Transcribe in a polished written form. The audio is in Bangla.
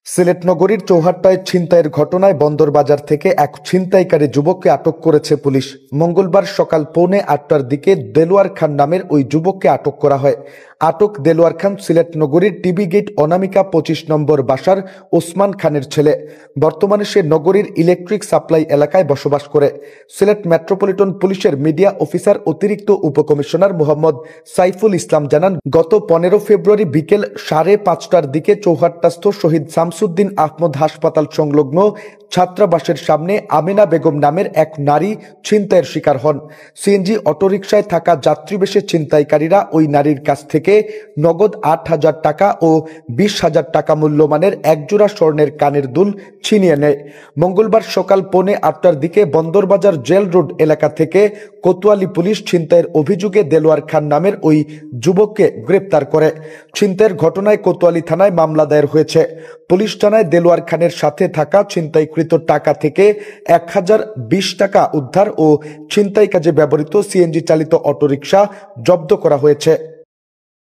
সিলেট নগরীর চৌহাট্টায় ছিনতাইয়ের ঘটনায় বন্দরবাজার থেকে এক ছিনতাইকারী যুবককে আটক করেছে পুলিশ। মঙ্গলবার সকাল 8:45টার দিকে দেলোয়ার খান নামের ওই যুবককে আটক করা হয়। আটক দেলোয়ার খান সিলেট নগরীর টিবি গেট অনামিকা 25 নম্বর বাসার ওসমান খানের ছেলে। বর্তমানে সে নগরীর ইলেকট্রিক সাপ্লাই এলাকায় বসবাস করে। সিলেট মেট্রোপলিটন পুলিশের মিডিয়া অফিসার অতিরিক্ত উপকমিশনার মোহাম্মদ সাইফুল ইসলাম জানান, গত 15 ফেব্রুয়ারি বিকেল 5:30টার দিকে চৌহাট্টাস্থ শহীদ শামসুদ্দিন আহমদ হাসপাতাল সংলগ্ন ছাত্রাবাসের সামনে আমিনা বেগম নামের এক নারী ছিনতাইয়ের শিকার হন। সিএনজি অটোরিকশায় থাকা যাত্রীবেশে ছিনতাইকারীরা ওই নারীর কাছ থেকে নগদ 8,000 টাকা ও 20,000 টাকা মূল্যমানের একজোড়া স্বর্ণের কানের দুল ছিনিয়ে নেয়। মঙ্গলবার সকাল 8:45টার দিকে বন্দরবাজার জেল রোড এলাকা থেকে কোতোয়ালি পুলিশ ছিনতাইয়ের অভিযোগে দেলোয়ার খান নামের ওই যুবককে গ্রেপ্তার করে। ছিনতাইয়ের ঘটনায় কোতোয়ালি থানায় মামলা দায়ের হয়েছে। পুলিশ জানায়, দেলোয়ার খানের সাথে থাকা ছিনতাইকৃত টাকা থেকে 1,020 টাকা উদ্ধার ও ছিনতাই কাজে ব্যবহৃত সিএনজি চালিত অটোরিকশা জব্দ করা হয়েছে।